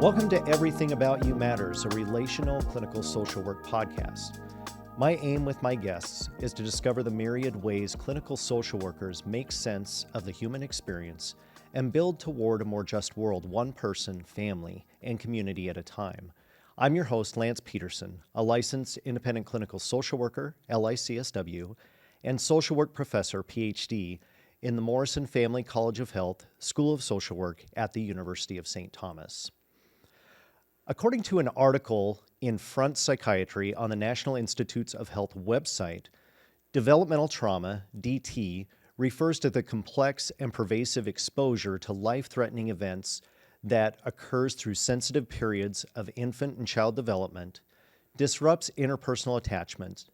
Welcome to Everything About You Matters, a relational clinical social work podcast. My aim with my guests is to discover the myriad ways clinical social workers make sense of the human experience and build toward a more just world, one person, family, and community at a time. I'm your host, Lance Peterson, a licensed independent clinical social worker, LICSW, and social work professor, PhD, in the Morrison Family College of Health, School of Social Work at the University of St. Thomas. According to an article in Front Psychiatry on the National Institutes of Health website, developmental trauma, DT, refers to the complex and pervasive exposure to life-threatening events that occurs through sensitive periods of infant and child development, disrupts interpersonal attachment,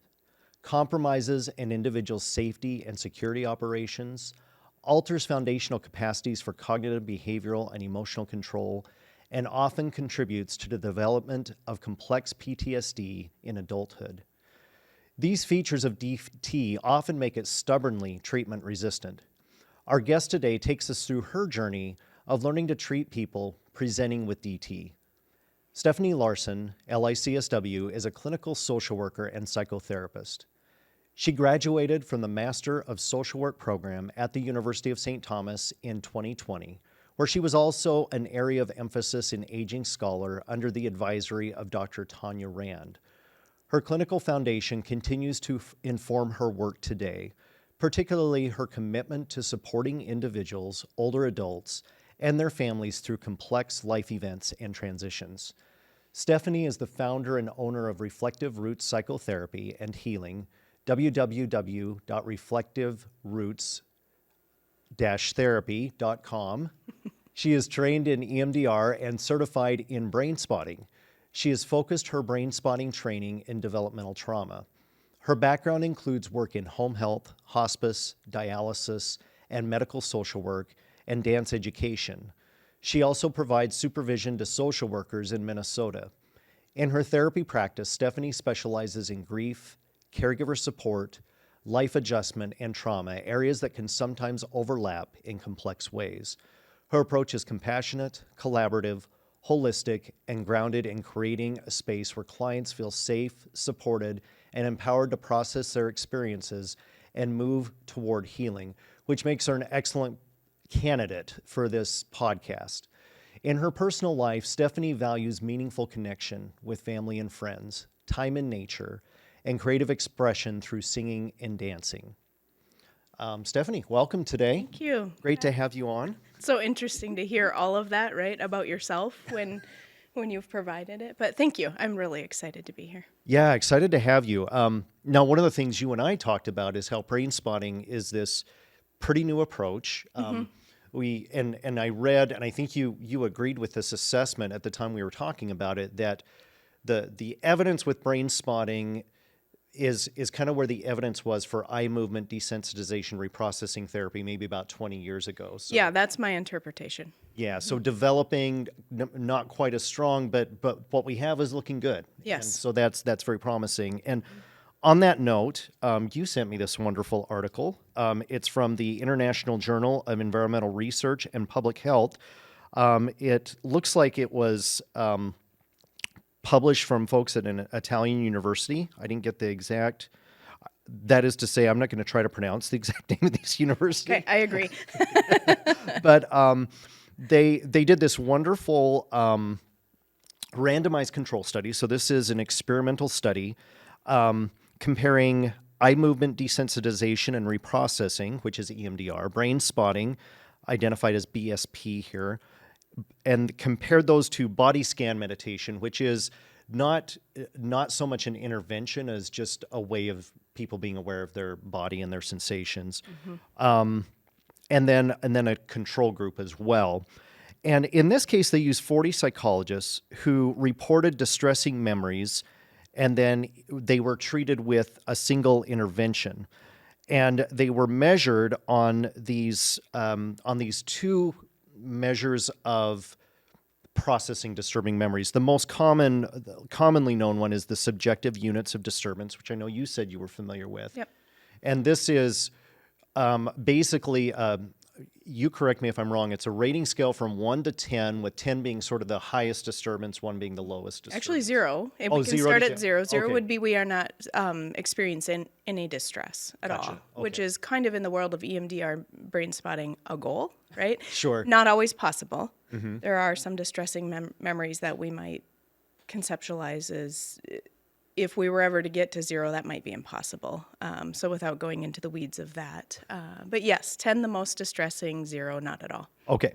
compromises an individual's safety and security operations, alters foundational capacities for cognitive, behavioral, and emotional control, and often contributes to the development of complex PTSD in adulthood. These features of DT often make it stubbornly treatment resistant. Our guest today takes us through her journey of learning to treat people presenting with DT. Stephanie Larson, LICSW, is a clinical social worker and psychotherapist. She graduated from the Master of Social Work program at the University of St. Thomas in 2020, where she was also an area of emphasis in aging scholar under the advisory of Dr. Tanya Rand. Her clinical foundation continues to inform her work today, particularly her commitment to supporting individuals, older adults, and their families through complex life events and transitions. Stephanie is the founder and owner of Reflective Roots Psychotherapy and Healing, www.reflectiveroots-therapy.com. She is trained in EMDR and certified in brainspotting. She has focused her brainspotting training in developmental trauma. Her background includes work in home health, hospice, dialysis, and medical social work, and dance education. She also provides supervision to social workers in Minnesota. In her therapy practice, Stephanie specializes in grief, caregiver support, life adjustment, and trauma, areas that can sometimes overlap in complex ways. Her approach is compassionate, collaborative, holistic, and grounded in creating a space where clients feel safe, supported, and empowered to process their experiences and move toward healing, which makes her an excellent candidate for this podcast. In her personal life, Stephanie values meaningful connection with family and friends, time in nature, and creative expression through singing and dancing. Stephanie, welcome today. Thank you. Great to have you on. So interesting to hear all of that, right, about yourself when you've provided it. But thank you. I'm really excited to be here. Yeah, excited to have you. Now, one of the things you and I talked about is how brainspotting is this pretty new approach. I read, and I think you agreed with this assessment at the time we were talking about it, that the evidence with brainspotting is kind of where the evidence was for eye movement desensitization reprocessing therapy maybe about 20 years ago. So, Yeah, that's my interpretation. yeah, so developing, not quite as strong, but what we have is looking good. Yes. And so that's very promising. And on that note, you sent me this wonderful article. It's from the International Journal of Environmental Research and Public Health. It looks like it was published from folks at an Italian university. I didn't get the exact, that is to say, I'm not going to try to pronounce the exact name of this university. Okay, I agree. But they did this wonderful randomized control study. So this is an experimental study comparing eye movement desensitization and reprocessing, which is EMDR, brain spotting, identified as BSP here, and compared those to body scan meditation, which is not so much an intervention as just a way of people being aware of their body and their sensations. Mm-hmm. And then a control group as well. And in this case, they used 40 psychologists who reported distressing memories, and then they were treated with a single intervention. And they were measured on these two measures of processing disturbing memories. The most commonly known one is the subjective units of disturbance, which I know you said you were familiar with. Yep. And this is basically you correct me if I'm wrong, it's a rating scale from 1 to 10, with 10 being sort of the highest disturbance, 1 being the lowest disturbance. Actually, 0. And Oh, we can 0 start to at 0. 0 okay. would be we are not experiencing any distress at Gotcha. all, which Okay. is kind of in the world of EMDR brain spotting a goal, right? Sure. Not always possible. There are some distressing memories that we might conceptualize as if we were ever to get to 0, that might be impossible. So without going into the weeds of that. But yes, 10 the most distressing, 0 not at all. Okay.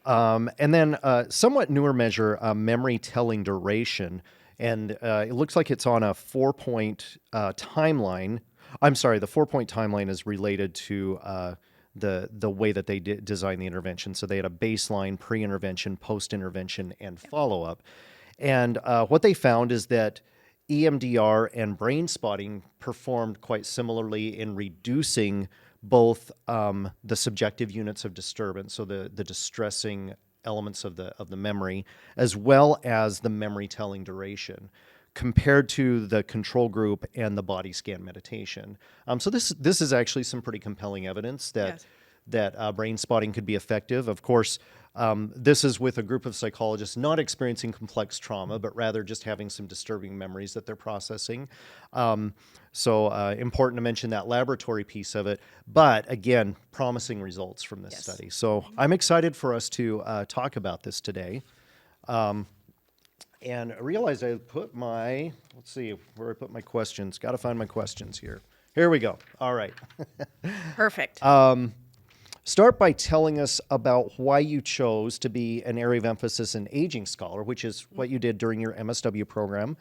And then somewhat newer measure, memory telling duration. And it looks like it's on a 4-point timeline. I'm sorry, the 4-point timeline is related to the way that they designed the intervention. So they had a baseline, pre-intervention, post-intervention, and follow-up. And what they found is that EMDR and brain spotting performed quite similarly in reducing both the subjective units of disturbance, so the distressing elements of the memory, as well as the memory telling duration, compared to the control group and the body scan meditation. So this is actually some pretty compelling evidence that Yes. that brain spotting could be effective. Of course, this is with a group of psychologists not experiencing complex trauma, but rather just having some disturbing memories that they're processing. So important to mention that laboratory piece of it. But again, promising results from this Yes. study. So I'm excited for us to talk about this today. And I realized I put my, let's see where I put my questions. Got to find my questions here. Here we go. All right. Perfect. Start by telling us about why you chose to be an area of emphasis in aging scholar, which is what you did during your MSW program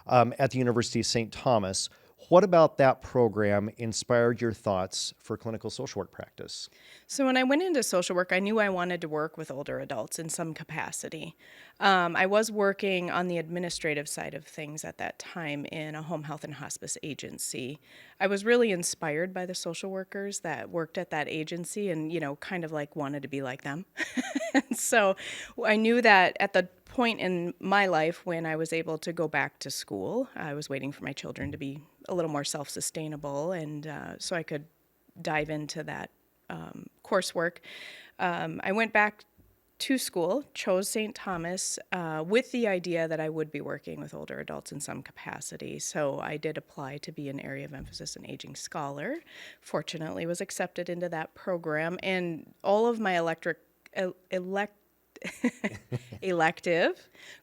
at the University of St. Thomas. What about that program inspired your thoughts for clinical social work practice? So when I went into social work, I knew I wanted to work with older adults in some capacity. I was working on the administrative side of things at that time in a home health and hospice agency. I was really inspired by the social workers that worked at that agency and, kind of like wanted to be like them. And so I knew that at the point in my life when I was able to go back to school, I was waiting for my children to be a little more self-sustainable, and so I could dive into that coursework. I went back to school, chose St. Thomas with the idea that I would be working with older adults in some capacity. So I did apply to be an area of emphasis in aging scholar. Fortunately, was accepted into that program, and all of my elective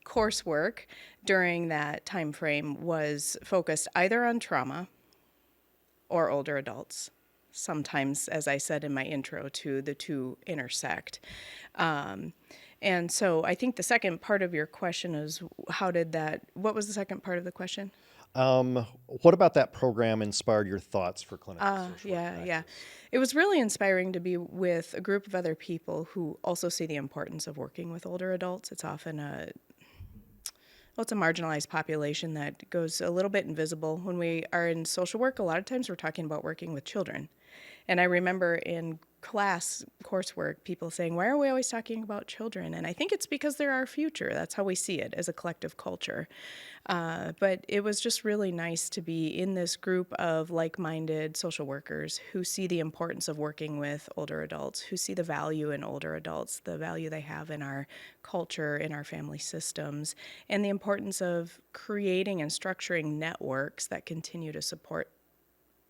coursework during that time frame was focused either on trauma or older adults. Sometimes, as I said in my intro, the two intersect. And so I think the second part of your question is what was the second part of the question? What about that program inspired your thoughts for clinical social work practice? Yeah. It was really inspiring to be with a group of other people who also see the importance of working with older adults. It's often it's a marginalized population that goes a little bit invisible. When we are in social work, a lot of times we're talking about working with children. And I remember in coursework, people saying, why are we always talking about children? And I think it's because they're our future. That's how we see it as a collective culture. But it was just really nice to be in this group of like-minded social workers who see the importance of working with older adults, who see the value in older adults, the value they have in our culture, in our family systems, and the importance of creating and structuring networks that continue to support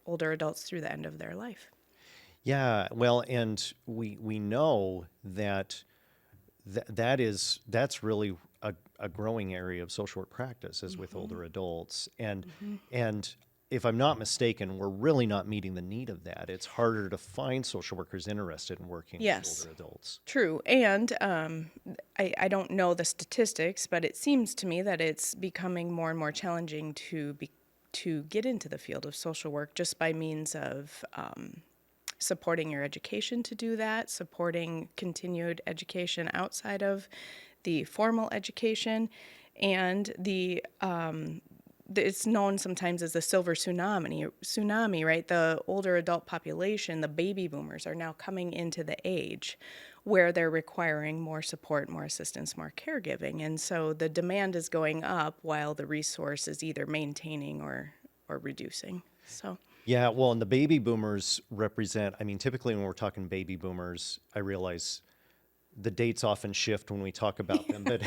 older adults through the end of their life. Yeah, well, and we know that that's really a growing area of social work practice is with older adults, and if I'm not mistaken, we're really not meeting the need of that. It's harder to find social workers interested in working with older adults. True, and I don't know the statistics, but it seems to me that it's becoming more and more challenging to get into the field of social work just by means of supporting your education to do that, supporting continued education outside of the formal education, and it's known sometimes as the silver tsunami, right? The older adult population, the baby boomers, are now coming into the age where they're requiring more support, more assistance, more caregiving. And so the demand is going up while the resource is either maintaining or reducing. So Yeah, well, and the baby boomers represent, I mean, typically when we're talking baby boomers, I realize the dates often shift when we talk about them, but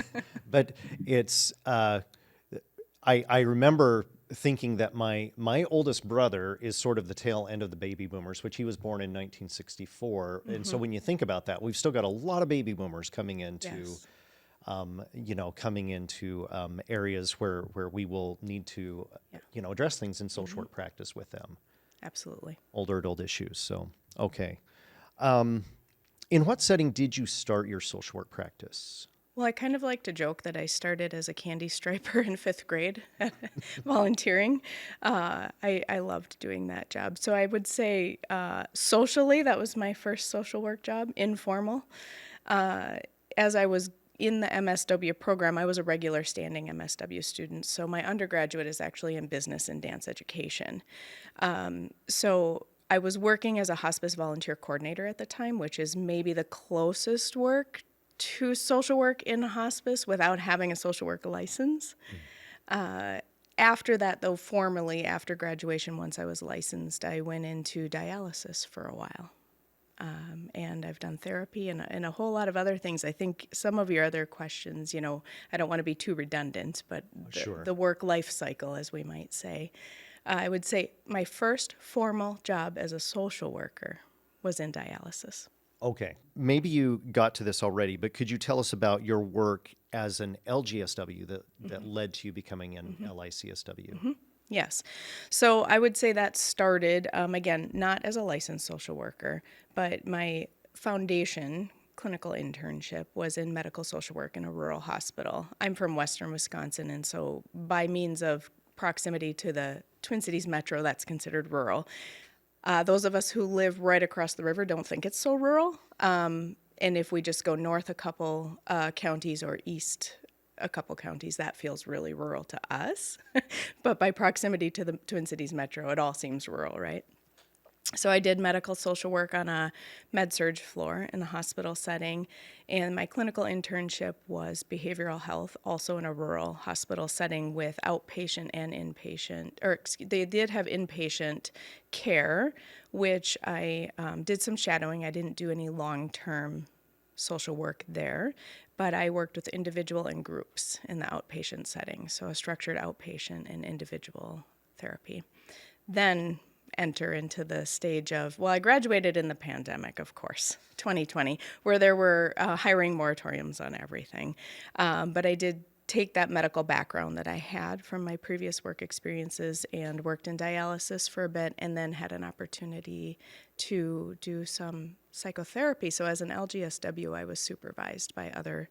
but it's I remember thinking that my oldest brother is sort of the tail end of the baby boomers, which he was born in 1964. And so when you think about that, we've still got a lot of baby boomers coming into Yes. areas where we will need to, Yeah. address things in social work practice with them, Absolutely. older adult issues. So, okay. In what setting did you start your social work practice? Well, I kind of like to joke that I started as a candy striper in 5th grade, volunteering. I loved doing that job. So I would say socially, that was my first social work job, informal. As I was in the MSW program, I was a regular standing MSW student. So my undergraduate is actually in business and dance education. So I was working as a hospice volunteer coordinator at the time, which is maybe the closest work to social work in hospice without having a social work license. After that, though, formally, after graduation, once I was licensed, I went into dialysis for a while. And I've done therapy and a whole lot of other things. I think some of your other questions, I don't want to be too redundant, but Sure. the work life cycle, as we might say. I would say my first formal job as a social worker was in dialysis. Okay. Maybe you got to this already, but could you tell us about your work as an LGSW that led to you becoming an LICSW? Yes. So I would say that started, again, not as a licensed social worker, but my foundation clinical internship was in medical social work in a rural hospital. I'm from Western Wisconsin, and so by means of proximity to the Twin Cities metro, that's considered rural. Those of us who live right across the river don't think it's so rural. And if we just go north a couple counties or east a couple counties, that feels really rural to us. But by proximity to the Twin Cities metro, it all seems rural, right? So I did medical social work on a med-surg floor in a hospital setting, and my clinical internship was behavioral health, also in a rural hospital setting with outpatient and inpatient, they did have inpatient care, which I did some shadowing. I didn't do any long-term social work there, but I worked with individual and groups in the outpatient setting, so a structured outpatient and individual therapy. Then enter into the stage of, well, I graduated in the pandemic, of course, 2020, where there were hiring moratoriums on everything. But I did take that medical background that I had from my previous work experiences and worked in dialysis for a bit, and then had an opportunity to do some psychotherapy. So as an LGSW, I was supervised by other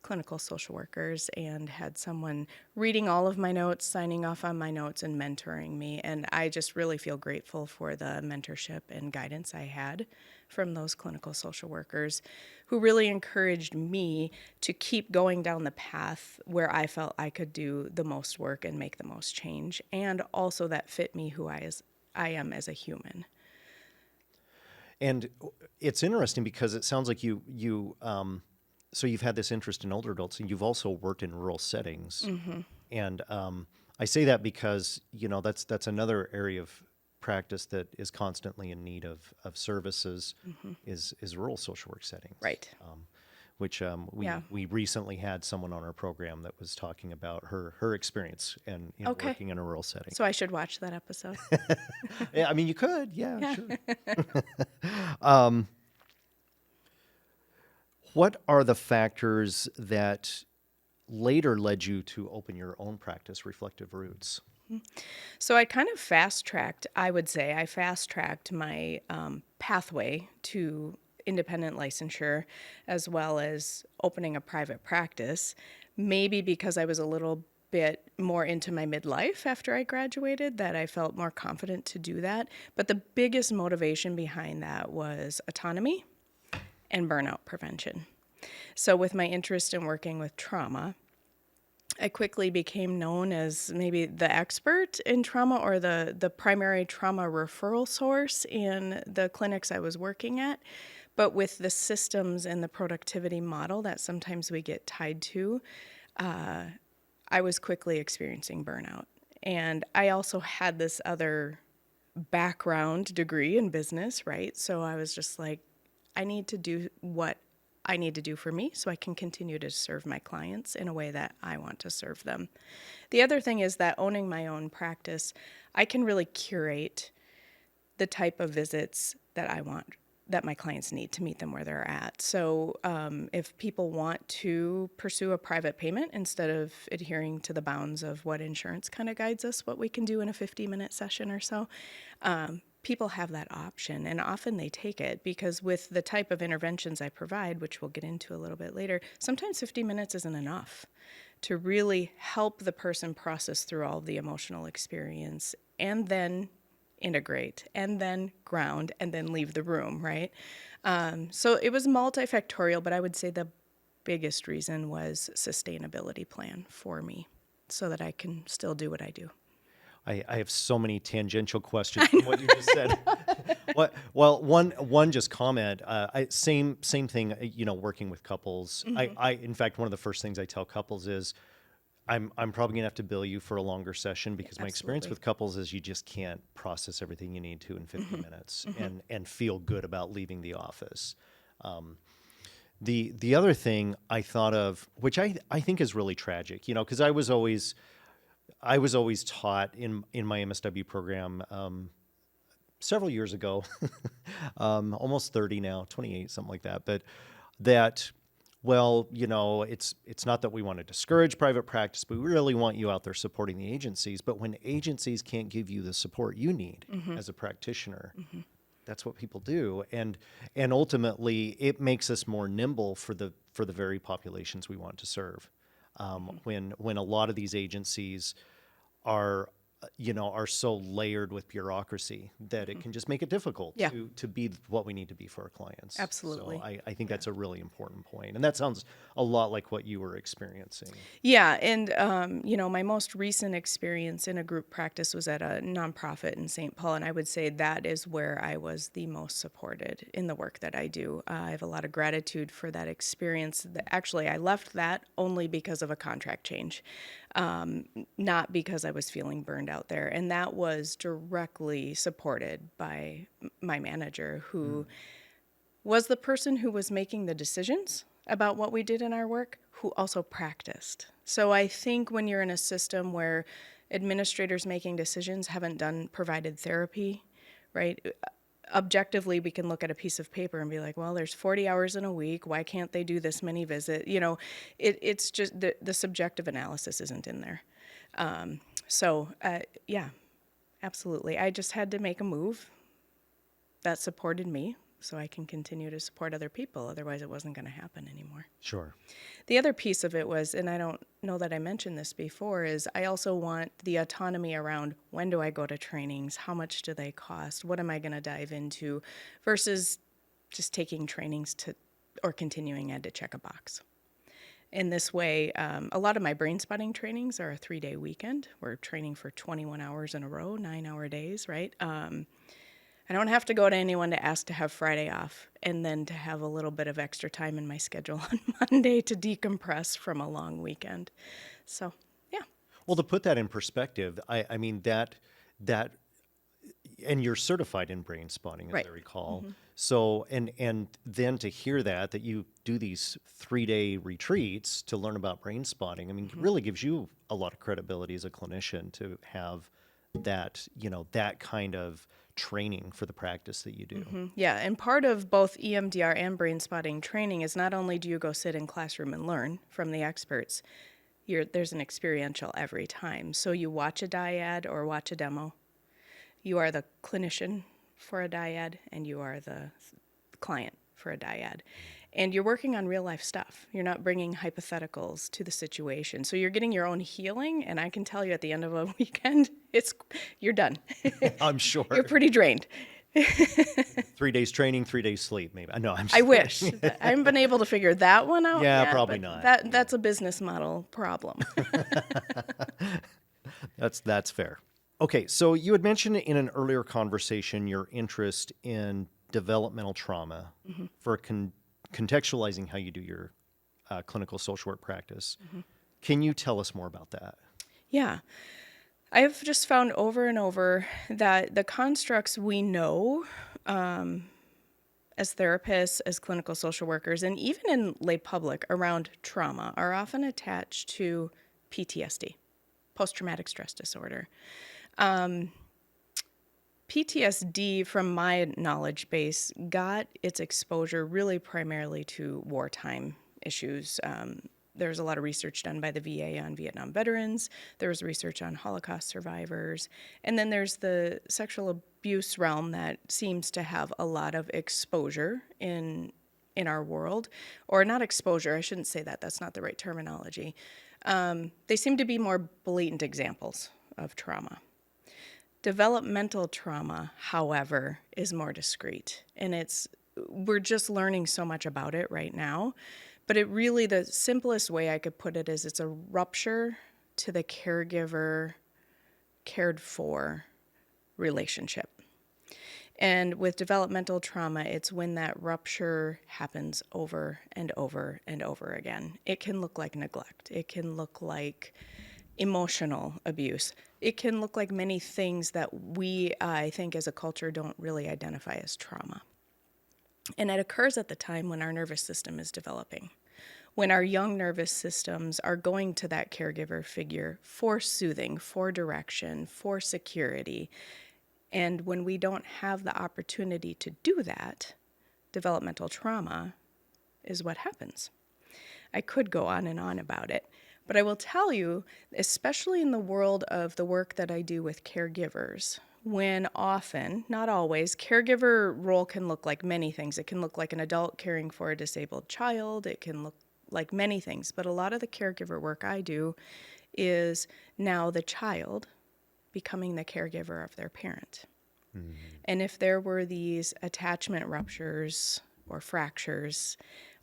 clinical social workers and had someone reading all of my notes, signing off on my notes, and mentoring me. And I just really feel grateful for the mentorship and guidance I had from those clinical social workers who really encouraged me to keep going down the path where I felt I could do the most work and make the most change, and also that fit me who I am as a human. And it's interesting because it sounds like so you've had this interest in older adults, and you've also worked in rural settings. And I say that because that's another area of practice that is constantly in need of services, is rural social work settings. Right. Which we recently had someone on our program that was talking about her experience and Okay. working in a rural setting. So I should watch that episode. Yeah, I mean, you could, yeah. Sure. What are the factors that later led you to open your own practice, Reflective Roots? So I kind of fast-tracked, I would say, my pathway to independent licensure, as well as opening a private practice, maybe because I was a little bit more into my midlife after I graduated, that I felt more confident to do that. But the biggest motivation behind that was autonomy and burnout prevention. So with my interest in working with trauma, I quickly became known as maybe the expert in trauma, or the primary trauma referral source in the clinics I was working at. But with the systems and the productivity model that sometimes we get tied to, I was quickly experiencing burnout. And I also had this other background degree in business, right? So I was just like, I need to do what I need to do for me so I can continue to serve my clients in a way that I want to serve them. The other thing is that owning my own practice, I can really curate the type of visits that I want, that my clients need to meet them where they're at. So if people want to pursue a private payment instead of adhering to the bounds of what insurance kind of guides us, what we can do in a 50-minute session or so, people have that option, and often they take it because with the type of interventions I provide, which we'll get into a little bit later, sometimes 50 minutes isn't enough to really help the person process through all of the emotional experience and then integrate and then ground and then leave the room, right? So it was multifactorial, but I would say the biggest reason was sustainability plan for me so that I can still do what I do. I have so many tangential questions from what you just said. One just comment. Same thing. Working with couples. Mm-hmm. In fact, one of the first things I tell couples is, I'm probably gonna have to bill you for a longer session because my experience with couples is you just can't process everything you need to in 50 mm-hmm. minutes mm-hmm. and feel good about leaving the office. The other thing I thought of, which I think is really tragic, because I was always taught in my MSW program several years ago, almost 30 now, 28, something like that, but that, well, it's not that we want to discourage private practice, but we really want you out there supporting the agencies. But when agencies can't give you the support you need mm-hmm. as a practitioner, mm-hmm. that's what people do. And ultimately, it makes us more nimble for the very populations we want to serve. Mm-hmm. When a lot of these agencies are so layered with bureaucracy that it can just make it difficult to be what we need to be for our clients. Absolutely. So I think that's a really important point. And that sounds a lot like what you were experiencing. Yeah. And, my most recent experience in a group practice was at a nonprofit in St. Paul. And I would say that is where I was the most supported in the work that I do. I have a lot of gratitude for that experience. Actually, I left that only because of a contract change. Not because I was feeling burned out there. And that was directly supported by my manager, who was the person who was making the decisions about what we did in our work, who also practiced. So I think when you're in a system where administrators making decisions haven't provided therapy, right? Objectively, we can look at a piece of paper and be like, well, there's 40 hours in a week. Why can't they do this many visits? It's just the subjective analysis isn't in there. Yeah, absolutely. I just had to make a move that supported me so I can continue to support other people. Otherwise, it wasn't going to happen anymore. Sure. The other piece of it was, and I don't know that I mentioned this before, is I also want the autonomy around when do I go to trainings? How much do they cost? What am I going to dive into? Versus just taking trainings or continuing ed to check a box. In this way, a lot of my brainspotting trainings are a 3-day weekend. We're training for 21 hours in a row, 9-hour days, right? I don't have to go to anyone to ask to have Friday off and then to have a little bit of extra time in my schedule on Monday to decompress from a long weekend. So, yeah. Well, to put that in perspective, I mean, that, and you're certified in brain spotting, as right. I recall. Mm-hmm. So, and then to hear that you do these 3-day retreats to learn about brain spotting, I mean, mm-hmm. it really gives you a lot of credibility as a clinician to have that, that kind of training for the practice that you do. Mm-hmm. Yeah, and part of both EMDR and brain spotting training is not only do you go sit in classroom and learn from the experts, there's an experiential every time. So you watch a dyad or watch a demo. You are the clinician for a dyad, and you are the client for a dyad. And you're working on real life stuff. You're not bringing hypotheticals to the situation. So you're getting your own healing, and I can tell you at the end of a weekend, you're done. I'm sure. You're pretty drained. 3 days training, 3 days sleep, maybe. No, I'm I wish. I haven't been able to figure that one out yet. Yeah, probably not. That's a business model problem. That's fair. Okay, so you had mentioned in an earlier conversation your interest in developmental trauma mm-hmm. for contextualizing how you do your clinical social work practice. Mm-hmm. Can you tell us more about that? Yeah. I've just found over and over that the constructs we know as therapists, as clinical social workers, and even in lay public around trauma are often attached to PTSD, post-traumatic stress disorder. PTSD, from my knowledge base, got its exposure really primarily to wartime issues. There was a lot of research done by the VA on Vietnam veterans. There was research on Holocaust survivors. And then there's the sexual abuse realm that seems to have a lot of exposure in our world. Or not exposure, I shouldn't say that. That's not the right terminology. They seem to be more blatant examples of trauma. Developmental trauma, however, is more discrete, and we're just learning so much about it right now. But it really, the simplest way I could put it is it's a rupture to the caregiver cared for relationship. And with developmental trauma, it's when that rupture happens over and over and over again. It can look like neglect. It can look like emotional abuse. It can look like many things that we, I think, as a culture don't really identify as trauma. And it occurs at the time when our nervous system is developing, when our young nervous systems are going to that caregiver figure for soothing, for direction, for security. And when we don't have the opportunity to do that, developmental trauma is what happens. I could go on and on about it. But I will tell you, especially in the world of the work that I do with caregivers, when often, not always, caregiver role can look like many things. It can look like an adult caring for a disabled child. It can look like many things. But a lot of the caregiver work I do is now the child becoming the caregiver of their parent. Mm-hmm. And if there were these attachment ruptures or fractures,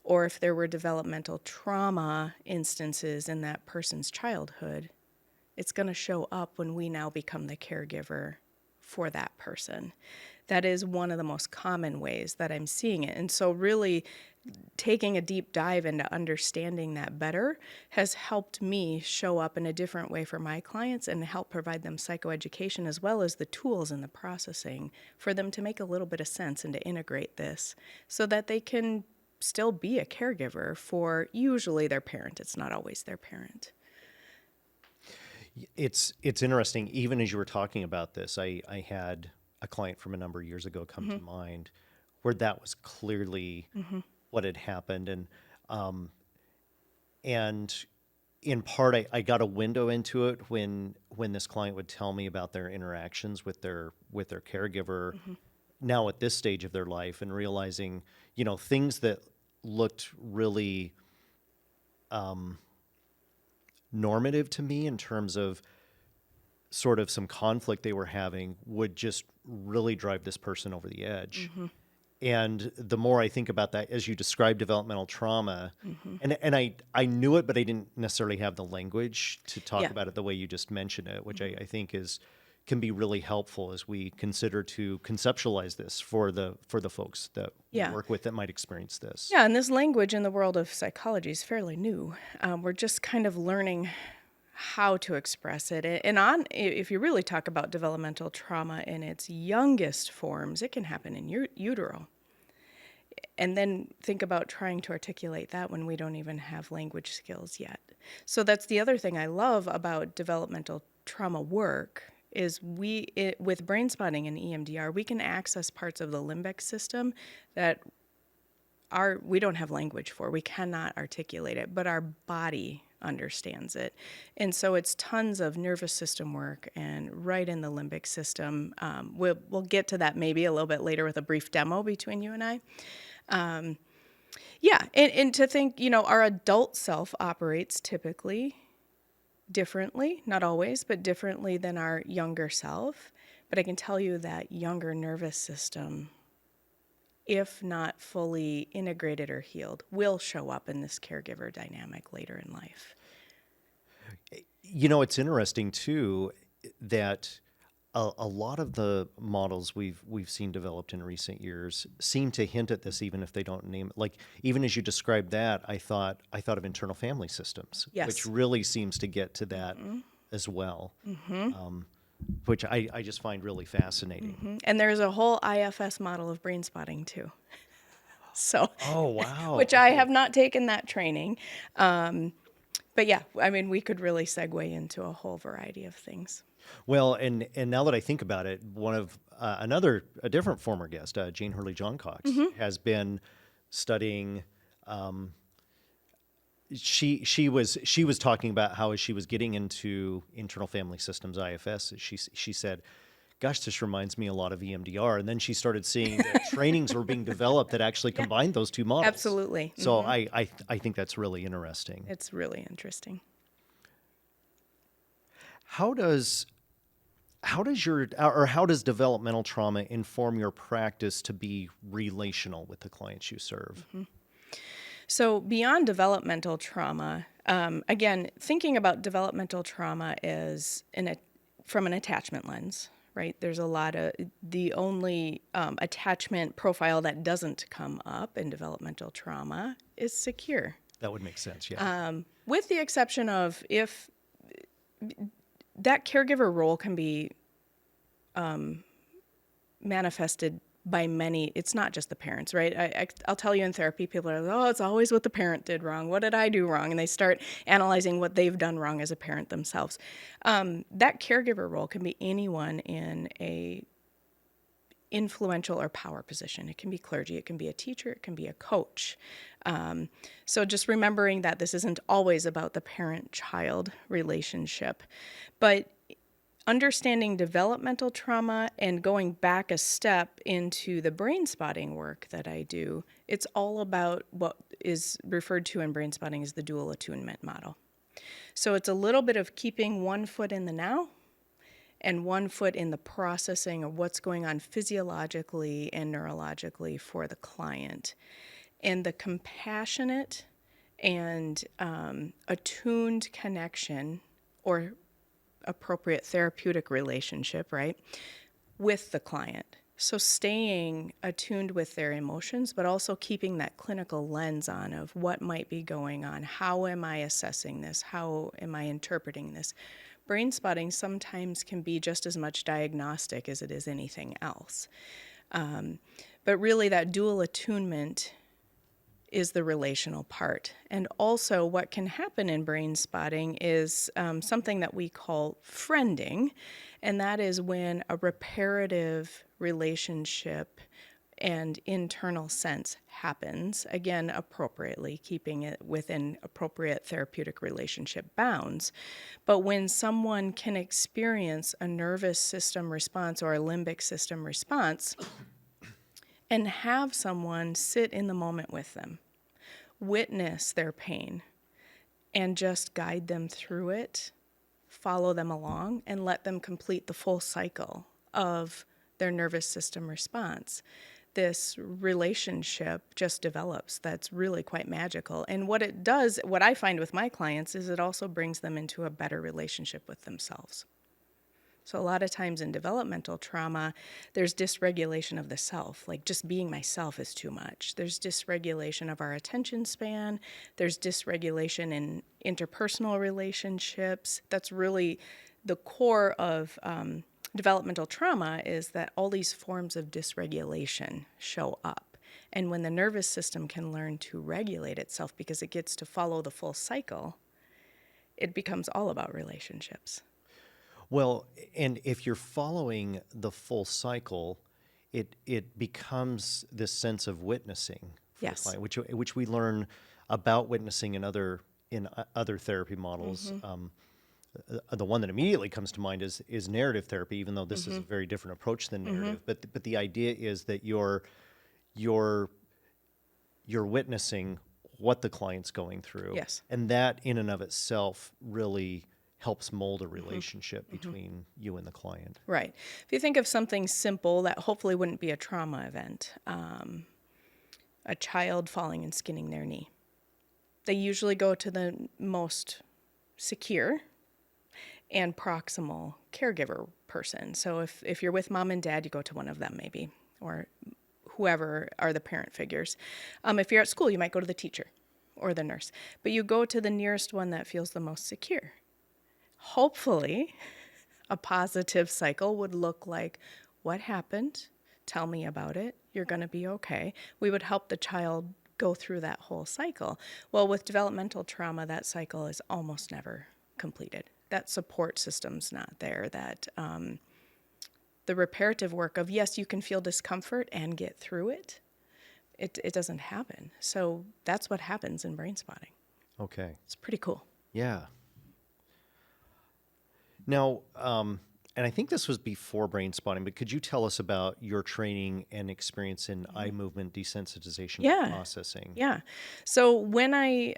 or if there were developmental trauma instances in that person's childhood, it's going to show up when we now become the caregiver for that person. That is one of the most common ways that I'm seeing it. And so really taking a deep dive into understanding that better has helped me show up in a different way for my clients and help provide them psychoeducation as well as the tools and the processing for them to make a little bit of sense and to integrate this so that they can still be a caregiver for usually their parent. It's not always their parent. It's interesting. Even as you were talking about this, I had a client from a number of years ago come to mind where that was clearly what had happened. And in part, I got a window into it when this client would tell me about their interactions with their caregiver now at this stage of their life, and realizing, things that looked really normative to me in terms of sort of some conflict they were having would just really drive this person over the edge. And the more I think about that, as you describe developmental trauma, and I knew it, but I didn't necessarily have the language to talk about it the way you just mentioned it, which I think can be really helpful as we consider to conceptualize this for the folks that we work with that might experience this. Yeah, and this language in the world of psychology is fairly new. We're just kind of learning how to express it. And if you really talk about developmental trauma in its youngest forms, it can happen in utero. And then think about trying to articulate that when we don't even have language skills yet. So that's the other thing I love about developmental trauma work is with brainspotting and EMDR, we can access parts of the limbic system that we don't have language for. We cannot articulate it, but our body understands it. And so it's tons of nervous system work and right in the limbic system. We'll get to that maybe a little bit later with a brief demo between you and I. And to think, our adult self operates typically differently, not always, but differently than our younger self. But I can tell you that younger nervous system, if not fully integrated or healed, will show up in this caregiver dynamic later in life. It's interesting too that a lot of the models we've seen developed in recent years seem to hint at this, even if they don't name it. Like, even as you described that, I thought of internal family systems, which really seems to get to that as well, which I just find really fascinating. And there's a whole IFS model of brain spotting too. So, Oh, wow. which I have not taken that training. But yeah, I mean, we could really segue into a whole variety of things. Well, and now that I think about it, one of a different former guest, Jane Hurley John Cox, has been studying. She was talking about how as she was getting into internal family systems IFS, she said, "Gosh, this reminds me a lot of EMDR." And then she started seeing that trainings were being developed that actually combined those two models. Absolutely. So I think that's really interesting. It's really interesting. How does developmental trauma inform your practice to be relational with the clients you serve? So beyond developmental trauma, again, thinking about developmental trauma is from an attachment lens, right? There's a lot of, the only attachment profile that doesn't come up in developmental trauma is secure. That would make sense, yeah. With the exception of if that caregiver role can be manifested by many, it's not just the parents, right? I'll tell you in therapy, people are like, oh, it's always what the parent did wrong. What did I do wrong? And they start analyzing what they've done wrong as a parent themselves. That caregiver role can be anyone in a influential or power position. It can be clergy, it can be a teacher, it can be a coach. So just remembering that this isn't always about the parent-child relationship. But understanding developmental trauma and going back a step into the brain spotting work that I do, it's all about what is referred to in brain spotting as the dual attunement model. So it's a little bit of keeping one foot in the now and one foot in the processing of what's going on physiologically and neurologically for the client. And the compassionate and attuned connection or appropriate therapeutic relationship, right, with the client. So staying attuned with their emotions, but also keeping that clinical lens on of what might be going on. How am I assessing this? How am I interpreting this? Brain spotting sometimes can be just as much diagnostic as it is anything else. But really that dual attunement is the relational part. And also what can happen in brain spotting is something that we call friending, and that is when a reparative relationship and internal sense happens, again, appropriately, keeping it within appropriate therapeutic relationship bounds. But when someone can experience a nervous system response or a limbic system response and have someone sit in the moment with them, witness their pain, and just guide them through it, follow them along, and let them complete the full cycle of their nervous system response, this relationship just develops that's really quite magical. And what it does, what I find with my clients, is it also brings them into a better relationship with themselves. So a lot of times in developmental trauma, there's dysregulation of the self, like just being myself is too much. There's dysregulation of our attention span. There's dysregulation in interpersonal relationships. That's really the core of developmental trauma, is that all these forms of dysregulation show up. And when the nervous system can learn to regulate itself because it gets to follow the full cycle, it becomes all about relationships. Well, and if you're following the full cycle, it becomes this sense of witnessing for Yes. the client, which we learn about witnessing in other therapy models. The one that immediately comes to mind is narrative therapy, even though this is a very different approach than narrative. But the idea is that you're witnessing what the client's going through. Yes. And that in and of itself really helps mold a relationship between you and the client. Right. If you think of something simple that hopefully wouldn't be a trauma event, a child falling and skinning their knee, they usually go to the most secure and proximal caregiver person. So if you're with mom and dad, you go to one of them maybe, or whoever are the parent figures. If you're at school, you might go to the teacher or the nurse, but you go to the nearest one that feels the most secure. Hopefully, a positive cycle would look like, what happened? Tell me about it. You're going to be okay. We would help the child go through that whole cycle. Well, with developmental trauma, that cycle is almost never completed. That support system's not there. That the reparative work of, yes, you can feel discomfort and get through it. It doesn't happen. So that's what happens in brain spotting. Okay. It's pretty cool. Yeah. Now, and I think this was before brain spotting, but could you tell us about your training and experience in eye movement desensitization processing? Yeah. So when I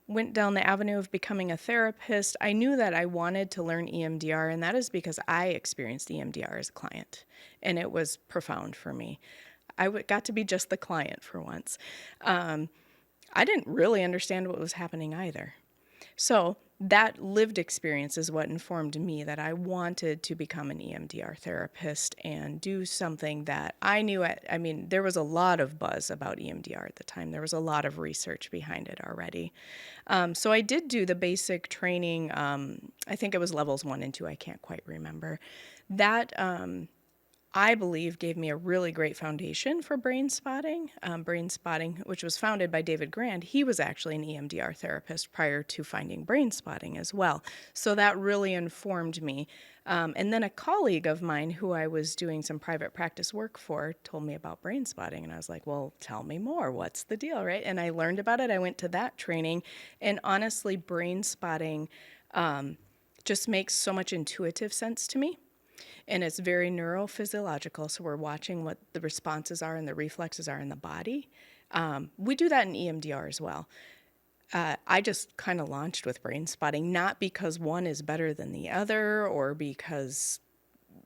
went down the avenue of becoming a therapist, I knew that I wanted to learn EMDR, and that is because I experienced EMDR as a client, and it was profound for me. I got to be just the client for once. I didn't really understand what was happening either. So that lived experience is what informed me that I wanted to become an EMDR therapist and do something that I knew. There was a lot of buzz about EMDR at the time. There was a lot of research behind it already. So I did do the basic training. I think it was levels 1 and 2. I can't quite remember. That I believe gave me a really great foundation for brain spotting. Brain spotting, which was founded by David Grand, he was actually an EMDR therapist prior to finding brain spotting as well. So that really informed me. And then a colleague of mine who I was doing some private practice work for told me about brain spotting. And I was like, well, tell me more. What's the deal, right? And I learned about it. I went to that training. And honestly, brain spotting just makes so much intuitive sense to me. And it's very neurophysiological, so we're watching what the responses are and the reflexes are in the body. We do that in EMDR as well. I just kind of launched with brain spotting, not because one is better than the other or because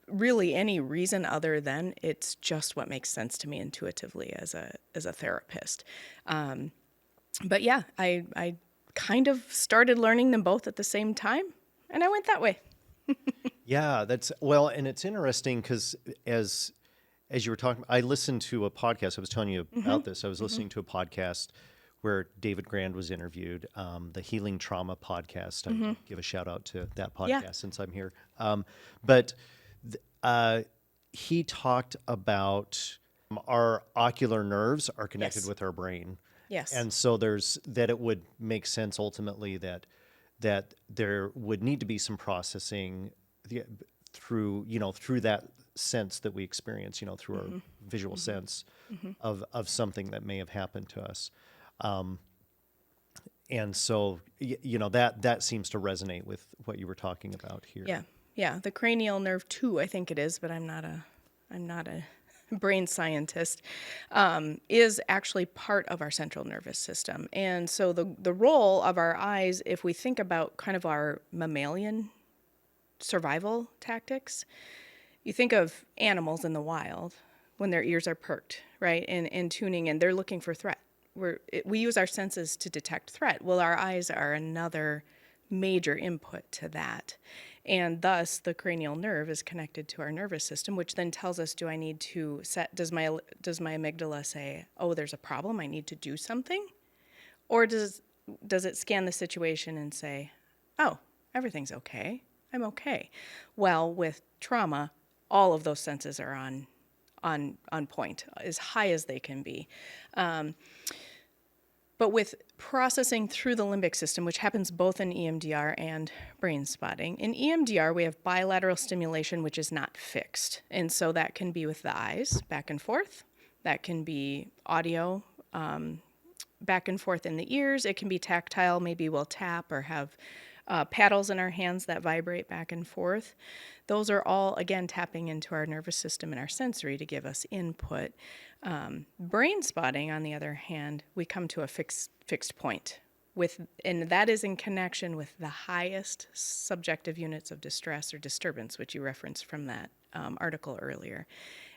really any reason other than it's just what makes sense to me intuitively as a therapist. But yeah, I kind of started learning them both at the same time, and I went that way. Yeah, and it's interesting because as you were talking, I listened to a podcast. I was telling you about this. I was listening to a podcast where David Grand was interviewed, the Healing Trauma podcast. I give a shout out to that podcast since I'm here. But he talked about our ocular nerves are connected with our brain. Yes. And so that it would make sense ultimately that there would need to be some processing through that sense that we experience, through our visual sense of something that may have happened to us. And so, that seems to resonate with what you were talking about here. Yeah. Yeah. The cranial nerve 2, I think it is, but I'm not a brain scientist, is actually part of our central nervous system. And so the role of our eyes, if we think about kind of our mammalian survival tactics, you think of animals in the wild when their ears are perked, right, and tuning in, they're looking for threat. We use our senses to detect threat. Well, our eyes are another major input to that. And thus, the cranial nerve is connected to our nervous system, which then tells us, do I need to does my amygdala say, oh, there's a problem, I need to do something? Or does it scan the situation and say, oh, everything's okay, I'm okay? Well, with trauma, all of those senses are on point, as high as they can be. But with processing through the limbic system, which happens both in EMDR and brain spotting, in EMDR we have bilateral stimulation, which is not fixed. And so that can be with the eyes, back and forth. That can be audio, back and forth in the ears. It can be tactile. Maybe we'll tap or have paddles in our hands that vibrate back and forth. Those are all, again, tapping into our nervous system and our sensory to give us input. Brain spotting, on the other hand, we come to a fixed point, and that is in connection with the highest subjective units of distress or disturbance, which you referenced from that article earlier.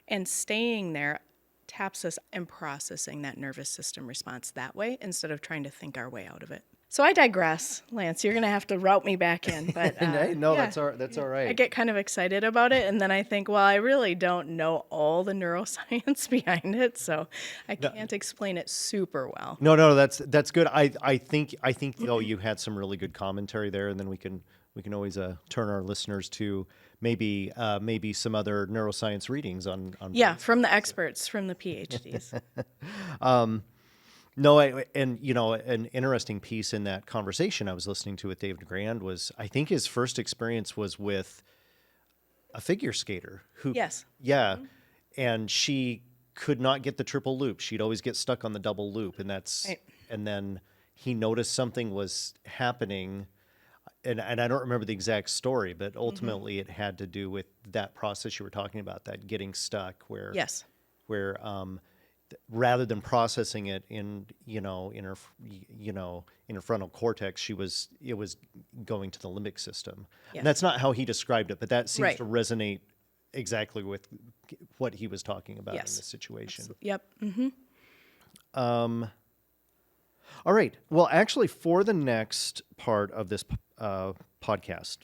And staying there taps us and processing that nervous system response that way instead of trying to think our way out of it. So I digress, Lance. You're going to have to route me back in. But that's all right. I get kind of excited about it, and then I think, well, I really don't know all the neuroscience behind it, so I can't explain it super well. No, that's good. I think though you had some really good commentary there, and then we can we can always turn our listeners to maybe some other neuroscience readings on Yeah, from the experts, from the PhDs. No, and an interesting piece in that conversation I was listening to with David Grand was, I think his first experience was with a figure skater who, Yes. yeah, and she could not get the triple loop. She'd always get stuck on the double loop, and Right. and then he noticed something was happening, and I don't remember the exact story, but ultimately it had to do with that process you were talking about, that getting stuck, where Yes. where rather than processing it in her frontal cortex, it was going to the limbic system. Yes. And that's not how he described it, but that seems Right. to resonate exactly with what he was talking about Yes. in this situation. Yep. Mm-hmm. All right. Well, actually, for the next part of this podcast,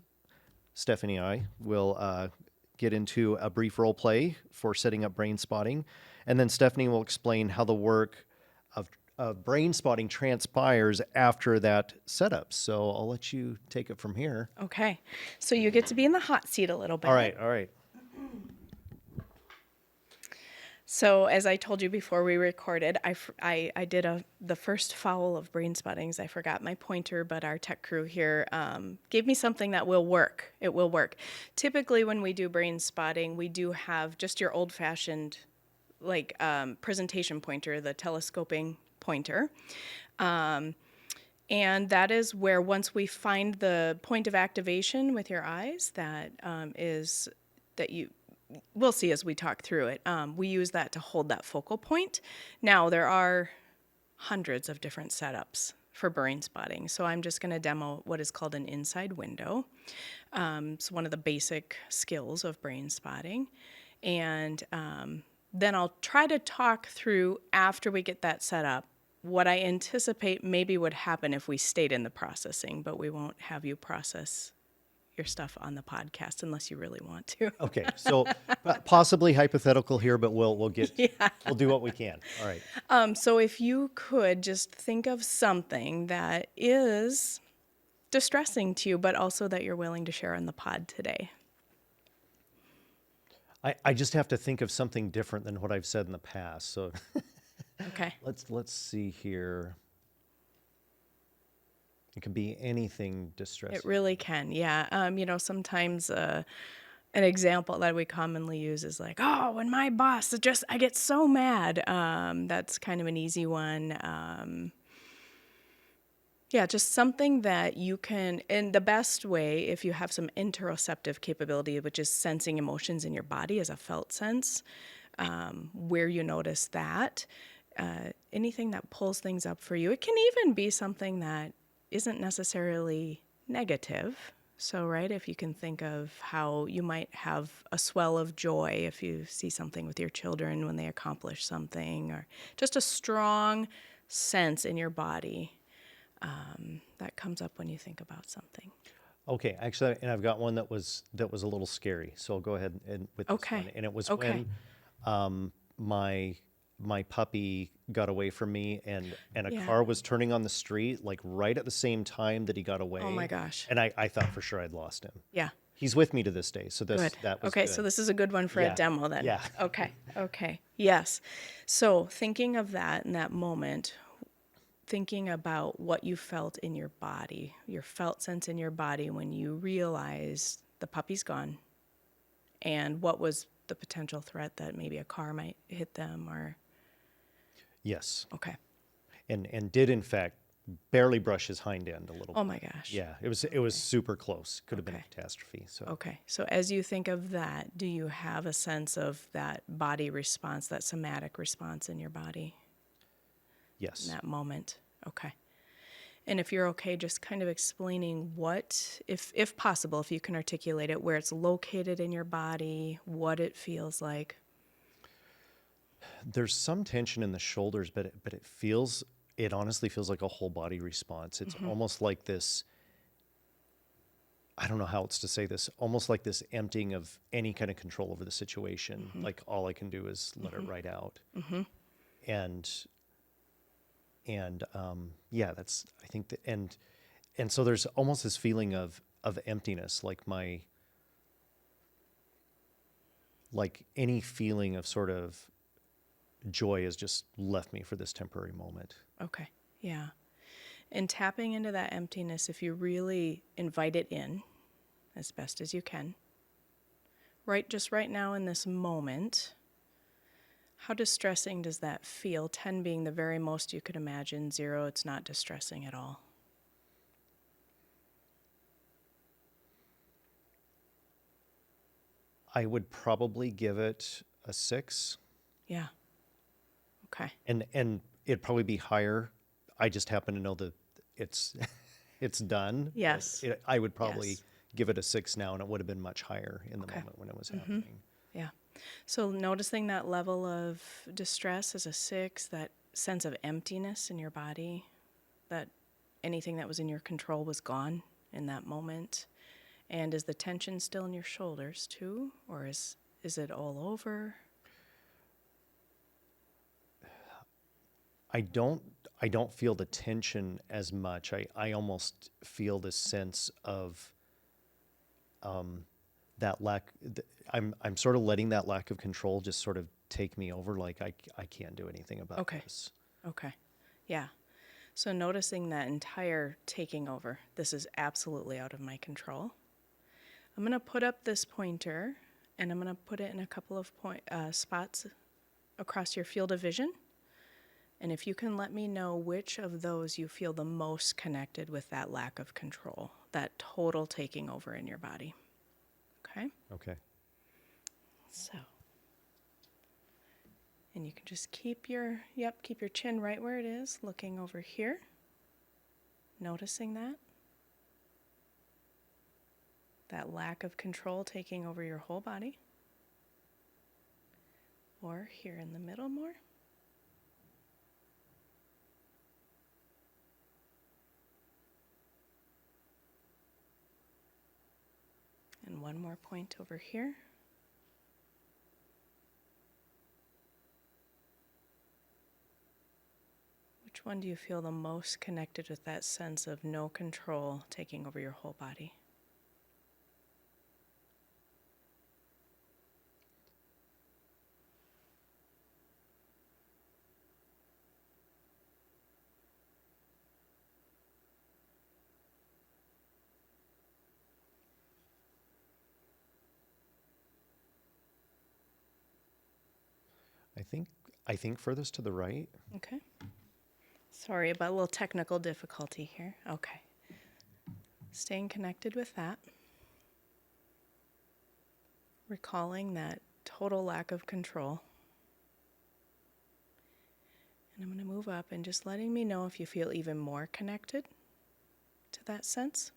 Stephanie and I will get into a brief role play for setting up brain spotting. And then Stephanie will explain how the work of brain spotting transpires after that setup. So I'll let you take it from here. Okay. So you get to be in the hot seat a little bit. All right. All right. So as I told you before we recorded, I did the first foul of brain spottings. I forgot my pointer, but our tech crew here gave me something that will work. It will work. Typically when we do brain spotting, we do have just your old-fashioned presentation pointer, the telescoping pointer. And that is where once we find the point of activation with your eyes, we'll see as we talk through it. We use that to hold that focal point. Now, there are hundreds of different setups for brain spotting, so I'm just going to demo what is called an inside window. It's one of the basic skills of brain spotting. And then I'll try to talk through, after we get that set up, what I anticipate maybe would happen if we stayed in the processing, but we won't have you process your stuff on the podcast unless you really want to. Okay. So possibly hypothetical here, but we'll do what we can. All right. So if you could just think of something that is distressing to you, but also that you're willing to share on the pod today. I just have to think of something different than what I've said in the past. So Okay. let's see here. It can be anything distressing. It really can, yeah. Sometimes an example that we commonly use is like, oh, when my boss, I get so mad. That's kind of an easy one. Yeah, just something that you can, in the best way, if you have some interoceptive capability, which is sensing emotions in your body as a felt sense, where you notice that, anything that pulls things up for you. It can even be something that isn't necessarily negative. So, right, if you can think of how you might have a swell of joy if you see something with your children when they accomplish something, or just a strong sense in your body that comes up when you think about something. Okay, actually, and I've got one that was a little scary. So I'll go ahead and with this one. And it was when my puppy got away from me, and a car was turning on the street, like right at the same time that he got away. Oh my gosh! And I thought for sure I'd lost him. Yeah. He's with me to this day. So that was okay. good. So this is a good one for a demo then. Yeah. Okay. Yes. So thinking of that in that moment, thinking about what you felt in your body, your felt sense in your body when you realized the puppy's gone, and what was the potential threat that maybe a car might hit them, or... Yes. Okay. And did in fact barely brush his hind end a little bit. Oh my gosh. Yeah, it was super close. Could have been a catastrophe. So Okay. So as you think of that, do you have a sense of that body response, that somatic response in your body? Yes. In that moment. Okay. And if you're okay, just kind of explaining what, if possible, if you can articulate it, where it's located in your body, what it feels like. There's some tension in the shoulders, but it honestly feels like a whole body response. It's almost like this, I don't know how else to say this, almost like this emptying of any kind of control over the situation. Like all I can do is let it right out. And yeah, that's, I think that, and so there's almost this feeling of, emptiness, like any feeling of sort of joy has just left me for this temporary moment. Okay. Yeah. And tapping into that emptiness, if you really invite it in as best as you can, just right now in this moment, how distressing does that feel? 10 being the very most you could imagine, 0, it's not distressing at all. I would probably give it a 6. Yeah. Okay. And it'd probably be higher. I just happen to know that it's it's done. Yes. I would probably Yes. give it a 6 now, and it would have been much higher in the Okay. moment when it was happening. Yeah. So noticing that level of distress as a 6, that sense of emptiness in your body, that anything that was in your control was gone in that moment. And is the tension still in your shoulders too? Or is it all over? I don't feel the tension as much. I almost feel this sense of that lack. I'm sort of letting that lack of control just sort of take me over. Like I can't do anything about this. Okay. Yeah. So noticing that entire taking over. This is absolutely out of my control. I'm going to put up this pointer, and I'm going to put it in a couple of spots across your field of vision. And if you can let me know which of those you feel the most connected with that lack of control, that total taking over in your body. Okay? Okay. So, and you can just keep your chin right where it is, looking over here, noticing that lack of control taking over your whole body. Or here in the middle more. And one more point over here. Which one do you feel the most connected with that sense of no control taking over your whole body? I think furthest to the right. Okay. Sorry about a little technical difficulty here. Okay. Staying connected with that. Recalling that total lack of control. And I'm going to move up and just letting me know if you feel even more connected to that sense.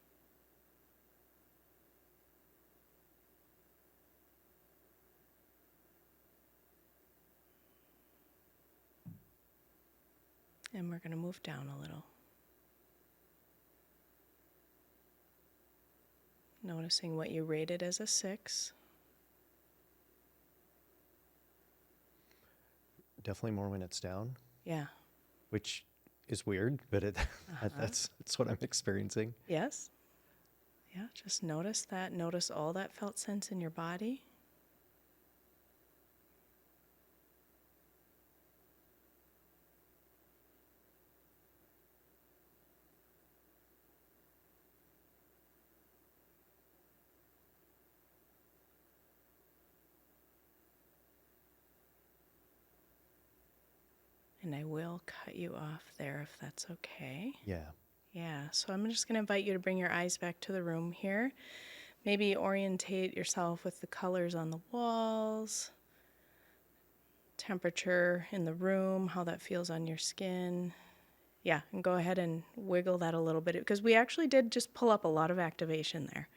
And we're going to move down a little. Noticing what you rated as a 6. Definitely more when it's down. Yeah. Which is weird, but that's what I'm experiencing. Yes. Yeah, just notice that. Notice all that felt sense in your body. And I will cut you off there if that's okay. Yeah. Yeah, so I'm just going to invite you to bring your eyes back to the room here. Maybe orientate yourself with the colors on the walls, temperature in the room, how that feels on your skin. Yeah, and go ahead and wiggle that a little bit because we actually did just pull up a lot of activation there.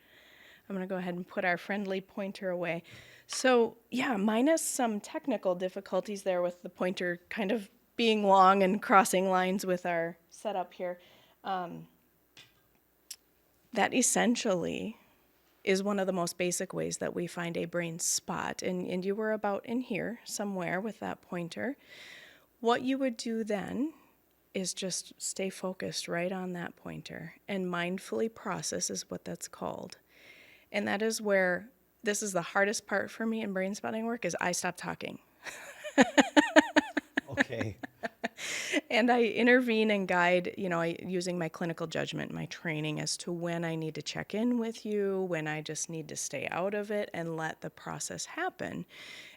I'm going to go ahead and put our friendly pointer away. So, yeah, minus some technical difficulties there with the pointer kind of being long and crossing lines with our setup here. That essentially is one of the most basic ways that we find a brain spot. And you were about in here somewhere with that pointer. What you would do then is just stay focused right on that pointer, and mindfully process is what that's called. And that is where this is the hardest part for me in brain spotting work is I stop talking. Okay. And I intervene and guide, using my clinical judgment, my training as to when I need to check in with you, when I just need to stay out of it and let the process happen.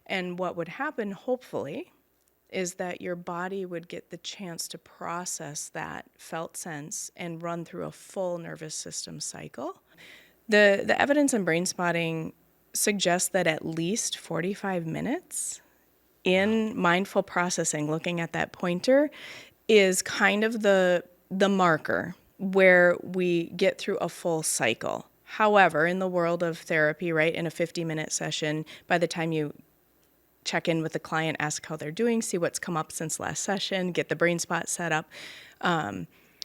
And what would happen, hopefully, is that your body would get the chance to process that felt sense and run through a full nervous system cycle. The evidence in brain spotting suggests that at least 45 minutes in mindful processing, looking at that pointer, is kind of the marker where we get through a full cycle. However, in the world of therapy, right, in a 50-minute session, by the time you check in with the client, ask how they're doing, see what's come up since last session, get the brain spot set up,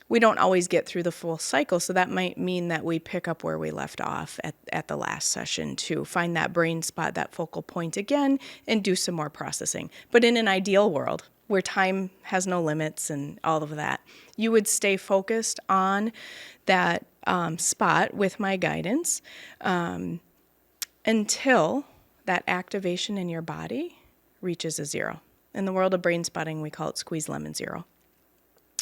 we don't always get through the full cycle. So that might mean that we pick up where we left off at the last session to find that brain spot, that focal point again, and do some more processing. But in an ideal world where time has no limits and all of that, you would stay focused on that spot with my guidance until that activation in your body reaches a zero. In the world of brain spotting, we call it squeeze lemon zero.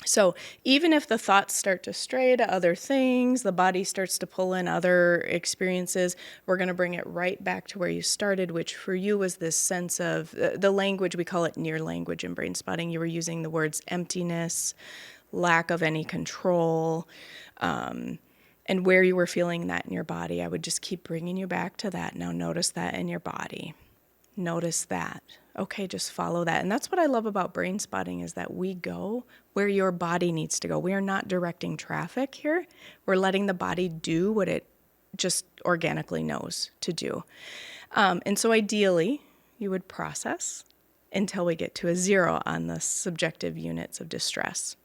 So even if the thoughts start to stray to other things, the body starts to pull in other experiences, we're going to bring it right back to where you started, which for you was this sense of the language, we call it near language in brain spotting. You were using the words emptiness, lack of any control, and where you were feeling that in your body. I would just keep bringing you back to that. Now notice that in your body. Notice that. Okay, just follow that. And that's what I love about brain spotting is that we go where your body needs to go. We are not directing traffic here. We're letting the body do what it just organically knows to do. And so ideally, you would process until we get to a zero on the subjective units of distress.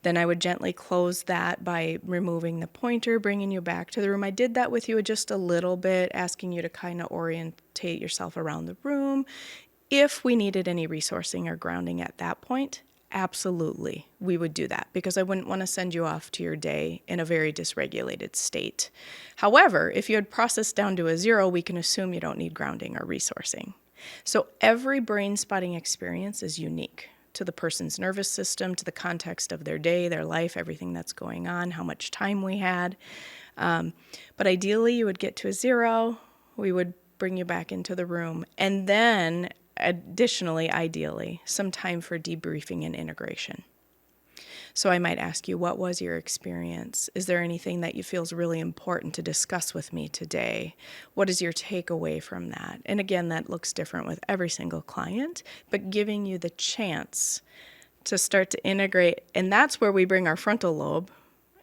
Then I would gently close that by removing the pointer, bringing you back to the room. I did that with you just a little bit, asking you to kind of orientate yourself around the room. If we needed any resourcing or grounding at that point, absolutely, we would do that because I wouldn't want to send you off to your day in a very dysregulated state. However, if you had processed down to a zero, we can assume you don't need grounding or resourcing. So every brain spotting experience is unique to the person's nervous system, to the context of their day, their life, everything that's going on, how much time we had. But ideally, you would get to a zero. We would bring you back into the room. And then, additionally, ideally, some time for debriefing and integration. So I might ask you, what was your experience? Is there anything that you feel is really important to discuss with me today? What is your takeaway from that? And again, that looks different with every single client, but giving you the chance to start to integrate. And that's where we bring our frontal lobe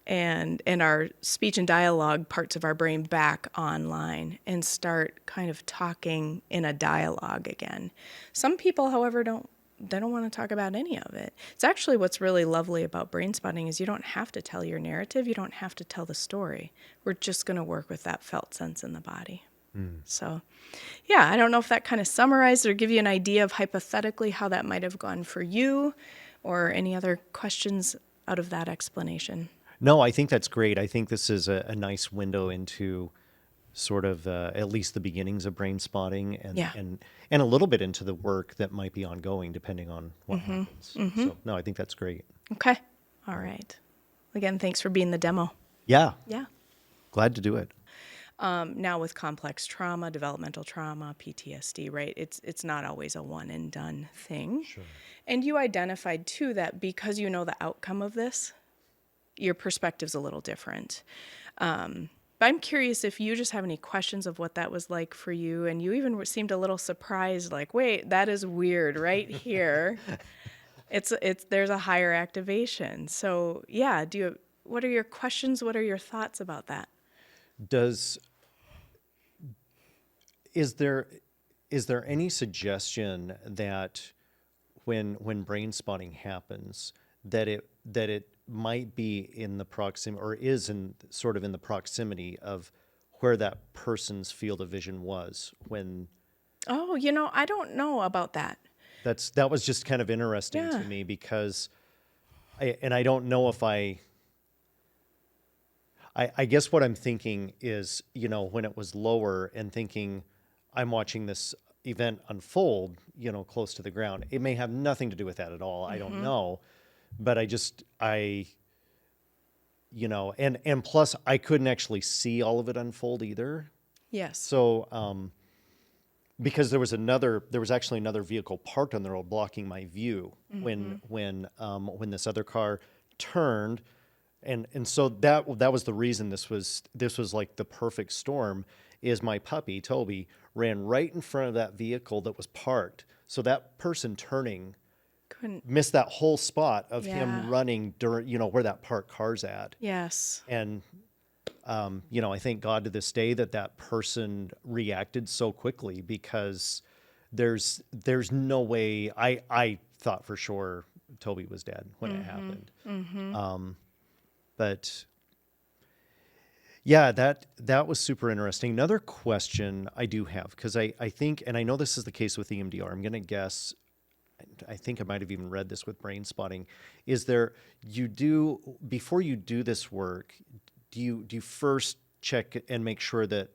and our speech and dialogue parts of our brain back online and start kind of talking in a dialogue again. Some people, however, don't want to talk about any of it. It's actually what's really lovely about brain spotting is you don't have to tell your narrative. You don't have to tell the story. We're just going to work with that felt sense in the body. So, yeah, I don't know if that kind of summarized or give you an idea of hypothetically how that might have gone for you or any other questions out of that explanation. No, I think that's great. I think this is a nice window into sort of at least the beginnings of brain spotting and a little bit into the work that might be ongoing depending on what happens. So, no, I think that's great. Okay. All right. Again, thanks for being the demo. Yeah. Yeah. Glad to do it. Now with complex trauma, developmental trauma, PTSD, right? It's not always a one and done thing. Sure. And you identified too that because you know the outcome of this, your perspective's a little different. But I'm curious if you just have any questions of what that was like for you. And you even seemed a little surprised, like, wait, that is weird right here. There's a higher activation. So yeah, what are your questions? What are your thoughts about that? Is there any suggestion that when brain spotting happens that it might be in the proximity or is in sort of in the proximity of where that person's field of vision was when? Oh, I don't know about that. That was just kind of interesting to me because and I don't know if I guess what I'm thinking is, when it was lower and thinking I'm watching this event unfold, close to the ground, it may have nothing to do with that at all. I don't know. But and plus I couldn't actually see all of it unfold either. Yes. So, because there was actually another vehicle parked on the road blocking my view when this other car turned. And so that was the reason this was like the perfect storm, is my puppy Toby ran right in front of that vehicle that was parked. So that person turning Couldn't. missed that whole spot of Yeah. him running during, where that parked car's at. Yes. And I thank God to this day that person reacted so quickly, because there's no way. I thought for sure Toby was dead when it happened. But yeah, that was super interesting. Another question I do have, because I think, and I know this is the case with EMDR, I'm going to guess, I think I might have even read this with brain spotting, is before you do this work, do you first check and make sure that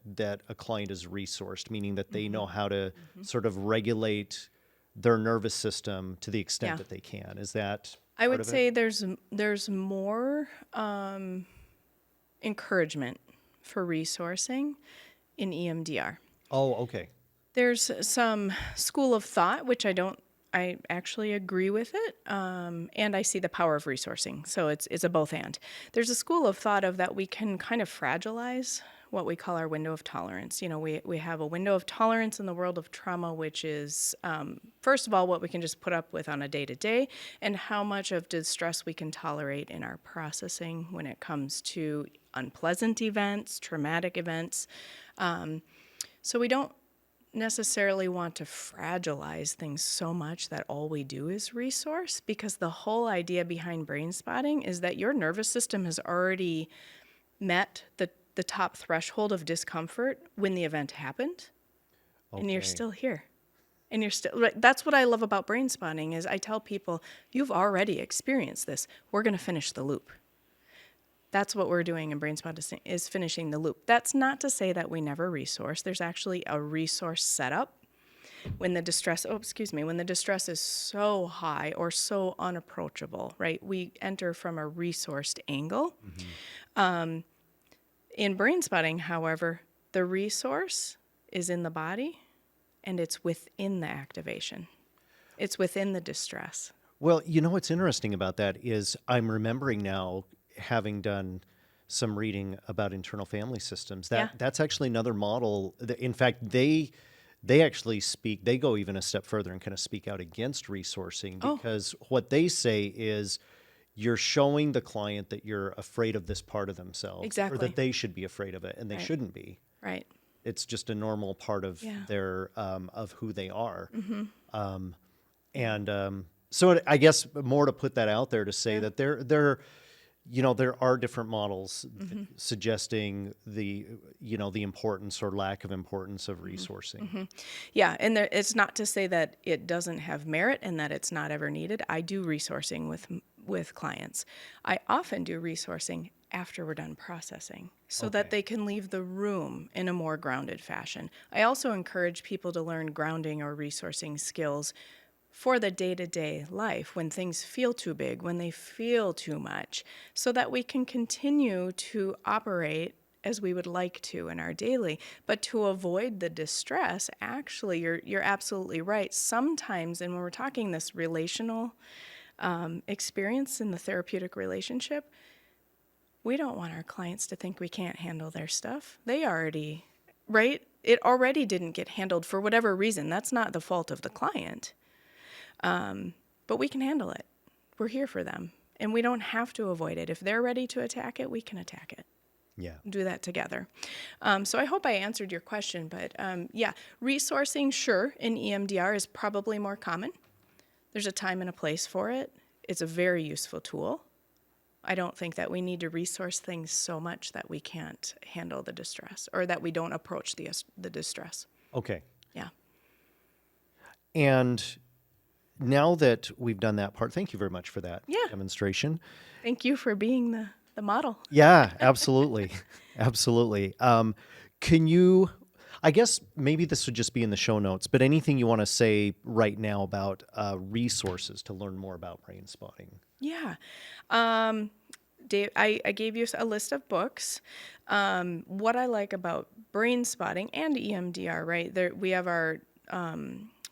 a client is resourced, meaning that they know how to sort of regulate their nervous system to the extent that they can? Is that I part would of it? say there's more encouragement for resourcing in EMDR. Oh, okay. There's some school of thought, which I actually agree with it, and I see the power of resourcing. So it's a both and. There's a school of thought of that we can kind of fragilize what we call our window of tolerance. We have a window of tolerance in the world of trauma, which is, first of all, what we can just put up with on a day-to-day, and how much of distress we can tolerate in our processing when it comes to unpleasant events, traumatic events. So we don't necessarily want to fragilize things so much that all we do is resource, because the whole idea behind brain spotting is that your nervous system has already met the top threshold of discomfort when the event happened, and you're Okay. still here. And you're still, right. That's what I love about brain spotting, is I tell people, you've already experienced this. We're going to finish the loop. That's what we're doing in brain spotting, is finishing the loop. That's not to say that we never resource. There's actually a resource setup when the distress, when the distress is so high or so unapproachable, right? We enter from a resourced angle. In brain spotting, however, the resource is in the body, and it's within the activation. It's within the distress. Well, what's interesting about that is I'm remembering now, having done some reading about internal family systems, that's actually another model. In fact, they actually they go even a step further and kind of speak out against resourcing, because what they say is you're showing the client that you're afraid of this part of themselves, Exactly. or that they should be afraid of it, and they Right. shouldn't be. Right. It's just a normal part of their of who they are. So I guess more to put that out there to say that there are different models suggesting the importance or lack of importance of resourcing. Yeah, and it's not to say that it doesn't have merit and that it's not ever needed. I do resourcing with clients. I often do resourcing after we're done processing, so that they can leave the room in a more grounded fashion. I also encourage people to learn grounding or resourcing skills for the day-to-day life, when things feel too big, when they feel too much, so that we can continue to operate as we would like to in our daily. But to avoid the distress, actually, you're absolutely right. Sometimes, and when we're talking this relational experience in the therapeutic relationship, we don't want our clients to think we can't handle their stuff. They already, right? It already didn't get handled for whatever reason. That's not the fault of the client. But we can handle it. We're here for them, and we don't have to avoid it. If they're ready to attack it, we can attack it. Yeah. Do that together. So I hope I answered your question, but resourcing, sure, in EMDR is probably more common. There's a time and a place for it. It's a very useful tool. I don't think that we need to resource things so much that we can't handle the distress, or that we don't approach the distress. Okay. Yeah. And now that we've done that part, thank you very much for that Yeah. demonstration. Thank you for being the model. Yeah, absolutely. Absolutely. Can you, I guess maybe this would just be in the show notes, but anything you want to say right now about resources to learn more about brain spotting? Yeah. Dave, I gave you a list of books. What I like about brain spotting and EMDR, right? There, we have our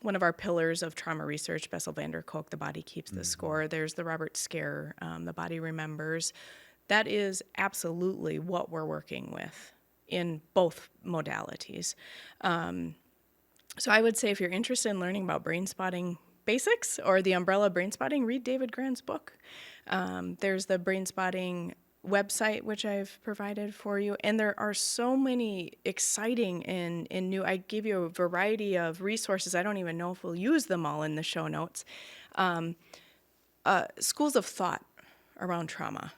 one of our pillars of trauma research, Bessel van der Kolk, The Body Keeps the Score. There's the Robert Scare, The Body Remembers. That is absolutely what we're working with in both modalities. So I would say if you're interested in learning about brain spotting basics or the umbrella brain spotting, read David Grant's book. There's the brain spotting website, which I've provided for you. And there are so many exciting and new, I gave you a variety of resources. I don't even know if we'll use them all in the show notes. Schools of thought around trauma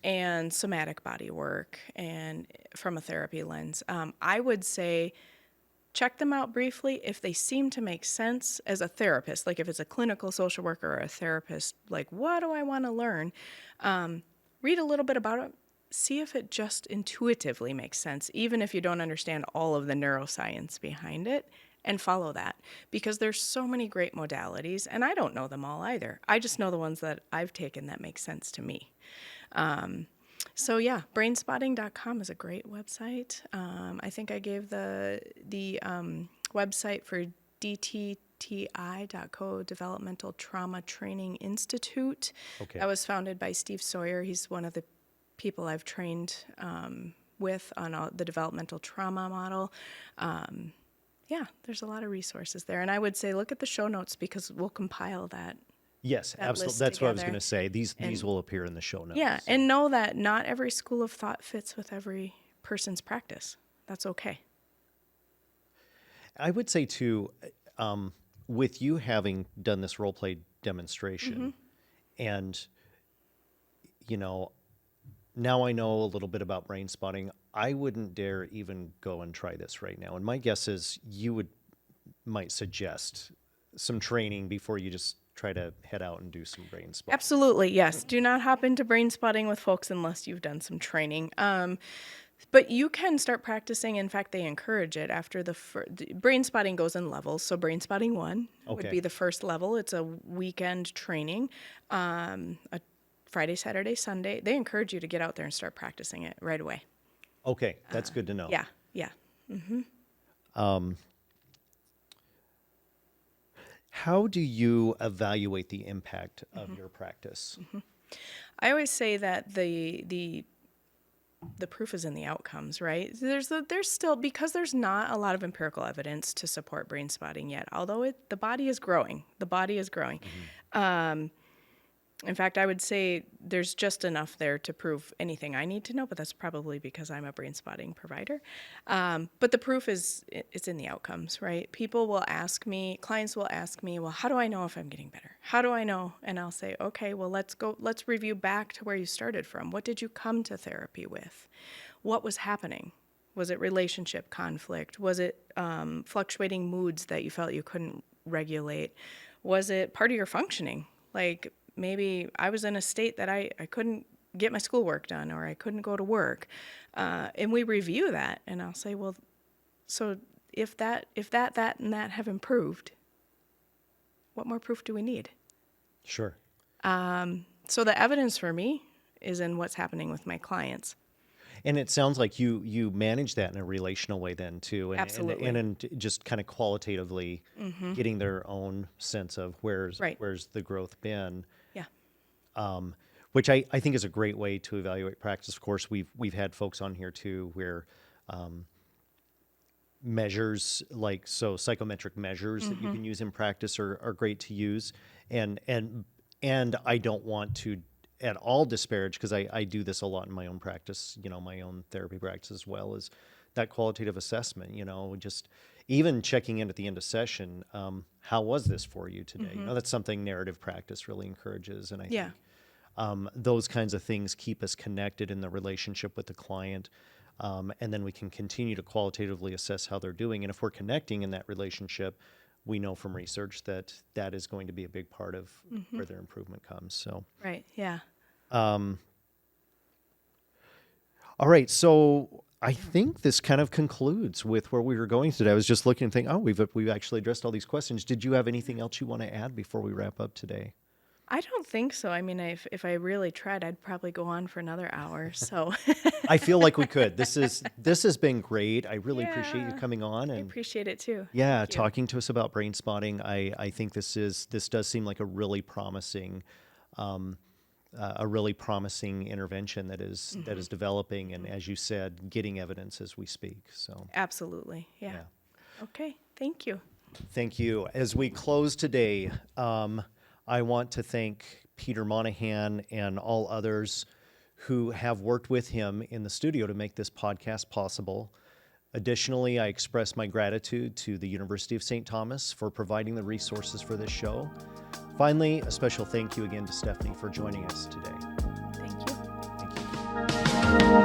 and somatic body work and from a therapy lens. I would say check them out briefly if they seem to make sense as a therapist, like if it's a clinical social worker or a therapist, like what do I want to learn? Read a little bit about it, see if it just intuitively makes sense, even if you don't understand all of the neuroscience behind it, and follow that, because there's so many great modalities, and I don't know them all either. I just know the ones that I've taken that make sense to me. So yeah, brainspotting.com is a great website. I think I gave the website for DTTI.co, Developmental Trauma Training Institute. Okay. That was founded by Steve Sawyer. He's one of the people I've trained with on the developmental trauma model. Yeah, there's a lot of resources there. And I would say look at the show notes because we'll compile that. Yes, absolutely. That's what I was going to say. These will appear in the show notes. Yeah, so. and know that not every school of thought fits with every person's practice. That's okay. I would say too, with you having done this role play demonstration, and now I know a little bit about brain spotting. I wouldn't dare even go and try this right now. And my guess is you might suggest some training before you just try to head out and do some brain spotting. Absolutely, yes. Do not hop into brain spotting with folks unless you've done some training. But you can start practicing. In fact, they encourage it after the brain spotting goes in levels. So brain spotting 1 would be the first level. It's a weekend training, a Friday, Saturday, Sunday. They encourage you to get out there and start practicing it right away. Okay, that's good to know. Yeah. How do you evaluate the impact of your practice? I always say that the proof is in the outcomes, right? There's still, because there's not a lot of empirical evidence to support brain spotting yet, although the body is growing. The body is growing. In fact, I would say there's just enough there to prove anything I need to know, but that's probably because I'm a brain spotting provider. But the proof it's in the outcomes, right? People will ask me, clients will ask me, well, how do I know if I'm getting better? How do I know? And I'll say, okay, well, let's review back to where you started from. What did you come to therapy with? What was happening? Was it relationship conflict? Was it fluctuating moods that you felt you couldn't regulate? Was it part of your functioning? Like, maybe I was in a state that I couldn't get my schoolwork done or I couldn't go to work. And we review that and I'll say, well, so if that, and that have improved, what more proof do we need? Sure. So the evidence for me is in what's happening with my clients. And it sounds like you manage that in a relational way then too. And, Absolutely. And just kind of qualitatively getting their own sense of where's the growth been. Yeah. Which I think is a great way to evaluate practice. Of course, we've had folks on here too where measures psychometric measures that you can use in practice are great to use. And I don't want to at all disparage, because I do this a lot in my own practice, my own therapy practice as well, is that qualitative assessment, just even checking in at the end of session. How was this for you today? That's something narrative practice really encourages. And I think those kinds of things keep us connected in the relationship with the client. And then we can continue to qualitatively assess how they're doing. And if we're connecting in that relationship, we know from research that that is going to be a big part of where their improvement comes. So, Right. Yeah. all right. So I think this kind of concludes with where we were going today. I was just looking and thinking, oh, we've actually addressed all these questions. Did you have anything else you want to add before we wrap up today? I don't think so. I mean, if I really tried, I'd probably go on for another hour. So I feel like we could. This has been great. I really appreciate you Yeah. coming on I and appreciate it too. yeah, Thank you. talking to us about brain spotting. I think this does seem like a really promising intervention that is developing, and as you said, getting evidence as we speak. So Absolutely. Yeah. yeah. Okay. Thank you. Thank you. As we close today, I want to thank Peter Monahan and all others who have worked with him in the studio to make this podcast possible. Additionally, I express my gratitude to the University of St. Thomas for providing the resources for this show. Finally, a special thank you again to Stephanie for joining us today. Thank you. Thank you.